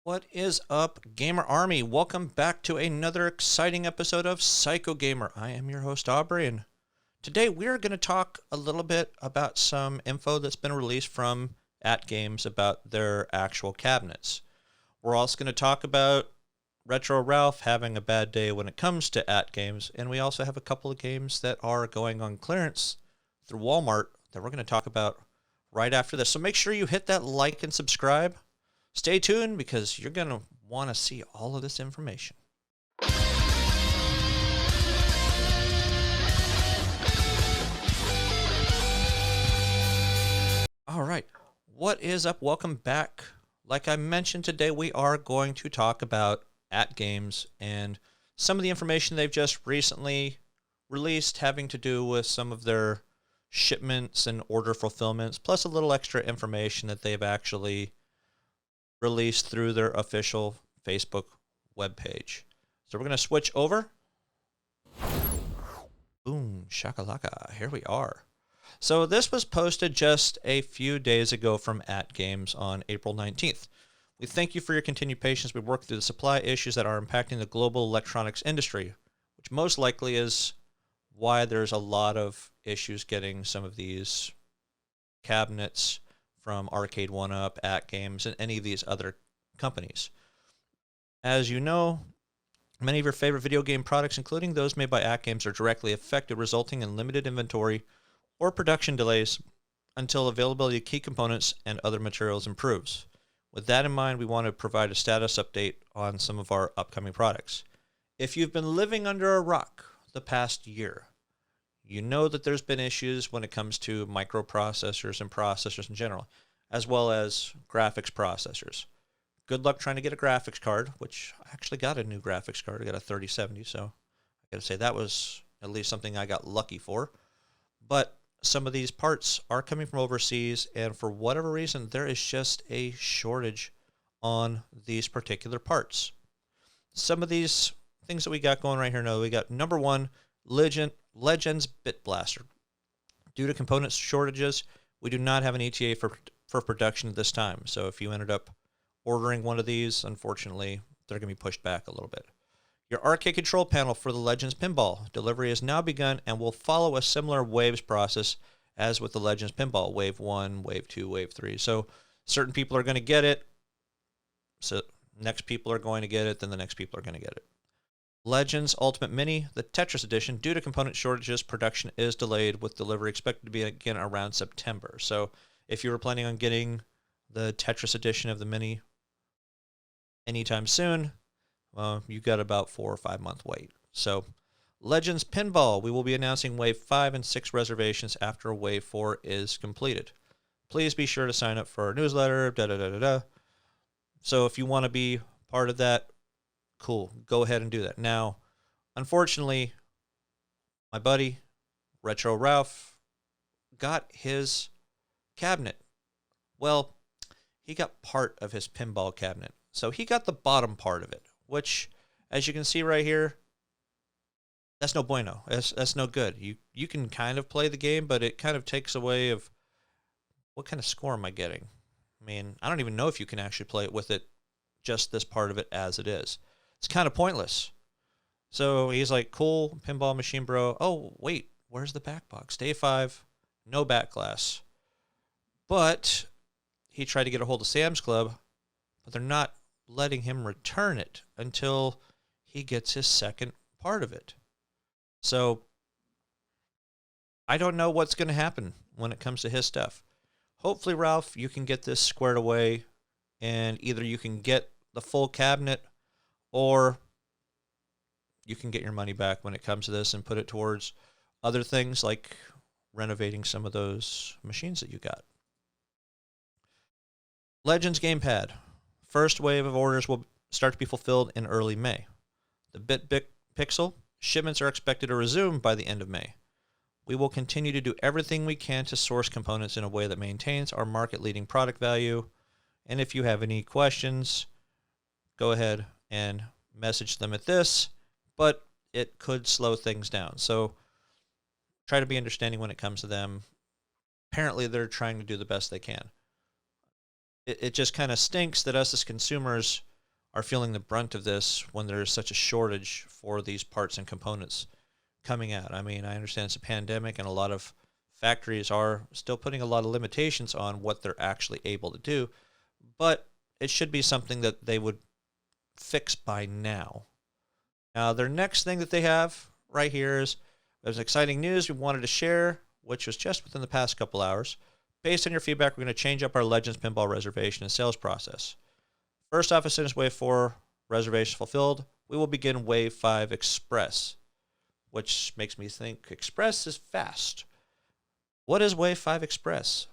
What is up, Gamer Army? Welcome back to another exciting episode of Psycho Gamer. I am your host, Aubrey, and today we're going to talk a little bit about some info that's been released from AtGames about their actual cabinets. We're also going to talk about Retro Ralph having a bad day when it comes to AtGames, and we also have a couple of games that are going on clearance through Walmart that we're going to talk about right after this. So make sure you hit that like and subscribe. Stay tuned because you're going to want to see all of this information. All right. What is up? Welcome back. Like I mentioned today, we are going to talk about AtGames and some of the information they've just recently released having to do with some of their shipments and order fulfillments, plus a little extra information that they've actually released through their official Facebook webpage. So we're going to switch over. Boom, shakalaka, here we are. So this was posted just a few days ago from AtGames on April 19th. We thank you for your continued patience. We work through the supply issues that are impacting the global electronics industry, which most likely is why there's a lot of issues getting some of these cabinets from Arcade1up, AtGames, and any of these other companies. As you know, many of your favorite video game products, including those made by AtGames, are directly affected, resulting in limited inventory or production delays until availability of key components and other materials improves. With that in mind, we want to provide a status update on some of our upcoming products. If you've been living under a rock the past year, you know that there's been issues when it comes to microprocessors and processors in general, as well as graphics processors. Good luck trying to get a graphics card, which I actually got a new graphics card. I got a 3070, so I got to say that was at least something I got lucky for. But some of these parts are coming from overseas, and for whatever reason, there is just a shortage on these particular parts. Some of these things that we got going right here now, we got number one, Legends Bit Blaster. Due to component shortages, we do not have an ETA for production at this time. So if you ended up ordering one of these, unfortunately, they're going to be pushed back a little bit. Your arcade control panel for the Legends Pinball. Delivery has now begun and will follow a similar waves process as with the Legends Pinball. Wave 1, Wave 2, Wave 3. So certain people are going to get it. So next people are going to get it, then the next people are going to get it. Legends Ultimate Mini, the Tetris Edition. Due to component shortages, production is delayed with delivery expected to be again around September. So if you were planning on getting the Tetris Edition of the Mini anytime soon, you got about 4 or 5 month wait. So Legends Pinball, we will be announcing Wave 5 and 6 reservations after Wave 4 is completed. Please be sure to sign up for our newsletter, So if you want to be part of that, cool, go ahead and do that. Now, unfortunately, my buddy, Retro Ralph, got his cabinet. Well, he got part of his pinball cabinet. So he got the bottom part of it, which, as you can see right here, that's no bueno. That's no good. You can kind of play the game, but it kind of takes away of what kind of score am I getting? I mean, I don't even know if you can actually play it with it, just this part of it as it is. It's kind of pointless. So he's like, cool, pinball machine bro. Oh, wait, where's the back box? Day 5, no back glass. But he tried to get a hold of Sam's Club, but they're not letting him return it until he gets his second part of it. So I don't know what's going to happen when it comes to his stuff. Hopefully, Ralph, you can get this squared away, and either you can get the full cabinet or you can get your money back when it comes to this and put it towards other things like renovating some of those machines that you got. Legends Gamepad. First wave of orders will start to be fulfilled in early May. The Bit Pixel shipments are expected to resume by the end of May. We will continue to do everything we can to source components in a way that maintains our market-leading product value. And if you have any questions, go ahead and message them at this, but it could slow things down. So try to be understanding when it comes to them. Apparently, they're trying to do the best they can. It just kind of stinks that us as consumers are feeling the brunt of this when there's such a shortage for these parts and components coming out. I mean, I understand it's a pandemic and a lot of factories are still putting a lot of limitations on what they're actually able to do, but it should be something that they would fix by now. Now, their next thing that they have right here is there's exciting news we wanted to share, which was just within the past couple hours. Based on your feedback, we're going to change up our Legends Pinball reservation and sales process. First off, as soon as Wave 4 reservations fulfilled, we will begin Wave 5 Express, which makes me think Express is fast. What is Wave 5 Express?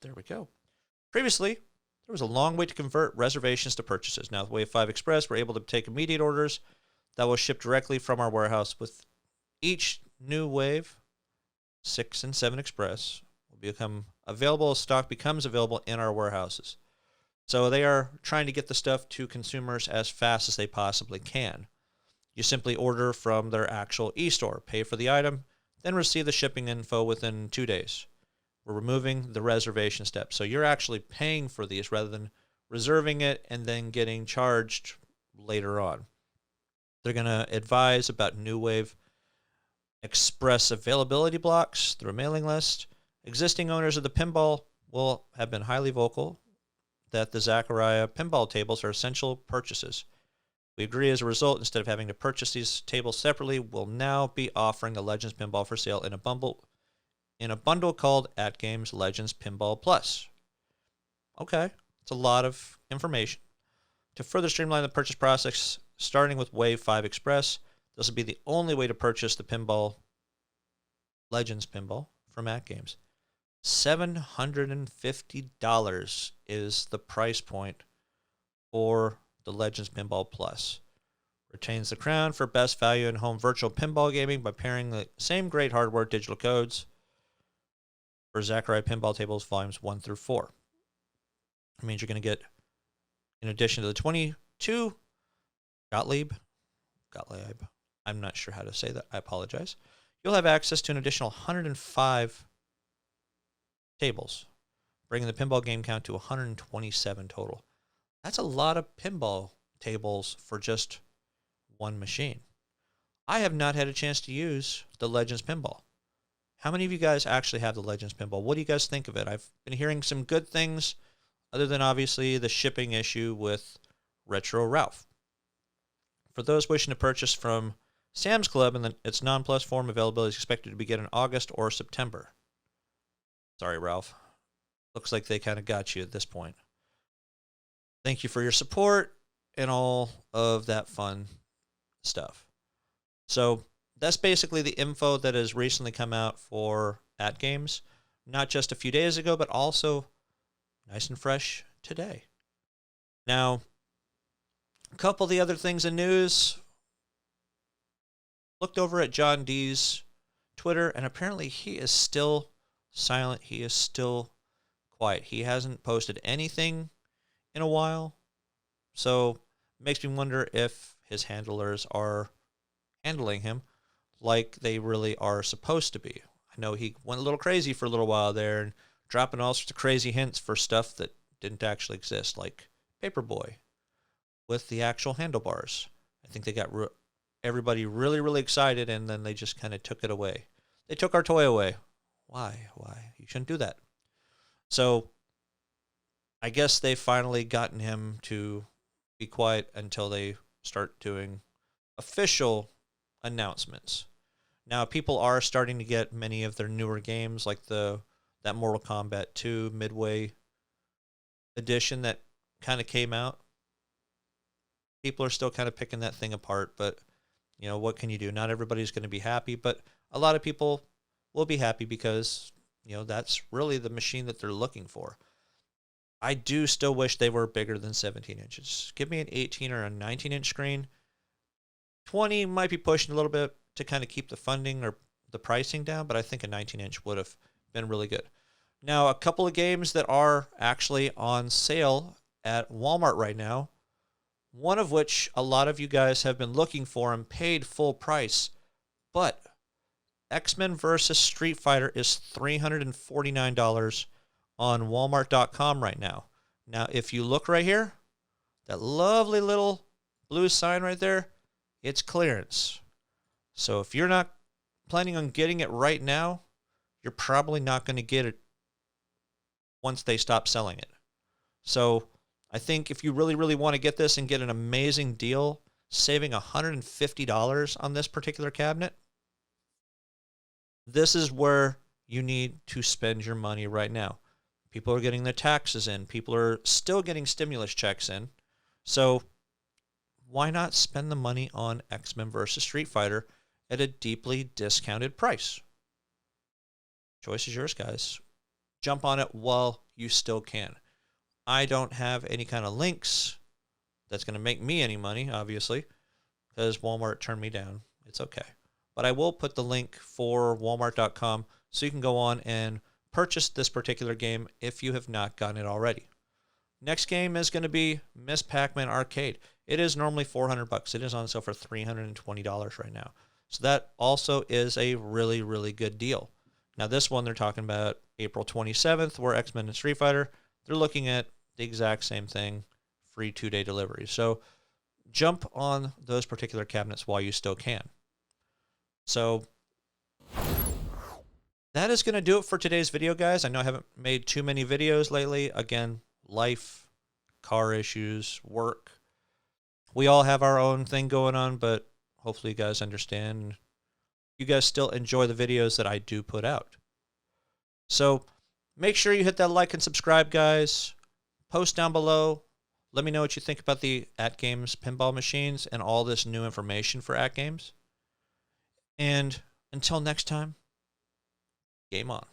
There we go. Previously, there was a long wait to convert reservations to purchases. Now with Wave 5 Express, we're able to take immediate orders that will ship directly from our warehouse. With each new wave, 6 and 7 Express, will become available. Stock becomes available in our warehouses. So they are trying to get the stuff to consumers as fast as they possibly can. You simply order from their actual e-store, pay for the item, then receive the shipping info within 2 days. We're removing the reservation step. So you're actually paying for these rather than reserving it and then getting charged later on. They're going to advise about New Wave Express availability blocks through a mailing list. Existing owners of the pinball will have been highly vocal that the Zachariah pinball tables are essential purchases. We agree as a result, instead of having to purchase these tables separately, we'll now be offering the Legends Pinball for sale in a bundle called AtGames Legends Pinball Plus. Okay, it's a lot of information. To further streamline the purchase process, starting with Wave 5 Express, this will be the only way to purchase the pinball, Legends Pinball, from AtGames. $750 is the price point for the Legends Pinball Plus. Retains the crown for best value in home virtual pinball gaming by pairing the same great hardware digital codes for Zachariah Pinball Tables Volumes 1 through 4. It means you're going to get, in addition to the 22 Gottlieb, I'm not sure how to say that, I apologize. You'll have access to an additional 105 tables, bringing the pinball game count to 127 total. That's a lot of pinball tables for just one machine. I have not had a chance to use the Legends Pinball. How many of you guys actually have the Legends Pinball? What do you guys think of it? I've been hearing some good things, other than obviously the shipping issue with Retro Ralph. For those wishing to purchase from Sam's Club, and its non-plus form availability is expected to begin in August or September. Sorry, Ralph. Looks like they kind of got you at this point. Thank you for your support and all of that fun stuff. So that's basically the info that has recently come out for AtGames, not just a few days ago, but also nice and fresh today. Now, a couple of the other things in news. Looked over at John D's Twitter, and apparently he is still silent. He is still quiet. He hasn't posted anything in a while. So it makes me wonder if his handlers are handling him like they really are supposed to be. I know he went a little crazy for a little while there and dropping all sorts of crazy hints for stuff that didn't actually exist, like Paperboy with the actual handlebars. I think they got everybody really, really excited, and then they just kind of took it away. They took our toy away. Why? You shouldn't do that. So I guess they've finally gotten him to be quiet until they start doing official announcements. Now, people are starting to get many of their newer games, like that Mortal Kombat 2 Midway edition that kind of came out. People are still kind of picking that thing apart, but you know, what can you do? Not everybody's going to be happy, but a lot of people will be happy because, you know, that's really the machine that they're looking for. I do still wish they were bigger than 17 inches. Give me an 18 or a 19-inch screen. 20 might be pushing a little bit to kind of keep the funding or the pricing down, but I think a 19-inch would have been really good. Now, a couple of games that are actually on sale at Walmart right now, one of which a lot of you guys have been looking for and paid full price, but X-Men vs. Street Fighter is $349 on Walmart.com right now. Now, if you look right here, that lovely little blue sign right there, it's clearance. So if you're not planning on getting it right now, you're probably not going to get it once they stop selling it. So I think if you really, really want to get this and get an amazing deal, saving $150 on this particular cabinet, this is where you need to spend your money right now. People are getting their taxes in. People are still getting stimulus checks in. So why not spend the money on X-Men vs. Street Fighter at a deeply discounted price? Choice is yours, guys. Jump on it while you still can. I don't have any kind of links that's going to make me any money, obviously, because Walmart turned me down. It's okay. But I will put the link for Walmart.com so you can go on and purchase this particular game if you have not gotten it already. Next game is going to be Ms. Pac-Man Arcade. It is normally $400. It is on sale for $320 right now. So that also is a really, really good deal. Now this one they're talking about April 27th, where X-Men and Street Fighter, they're looking at the exact same thing, free 2-day delivery. So jump on those particular cabinets while you still can. So that is going to do it for today's video, guys. I know I haven't made too many videos lately. Again, life, car issues, work. We all have our own thing going on, but hopefully you guys understand. You guys still enjoy the videos that I do put out. So make sure you hit that like and subscribe, guys. Post down below. Let me know what you think about the AtGames pinball machines and all this new information for AtGames. And until next time, game on.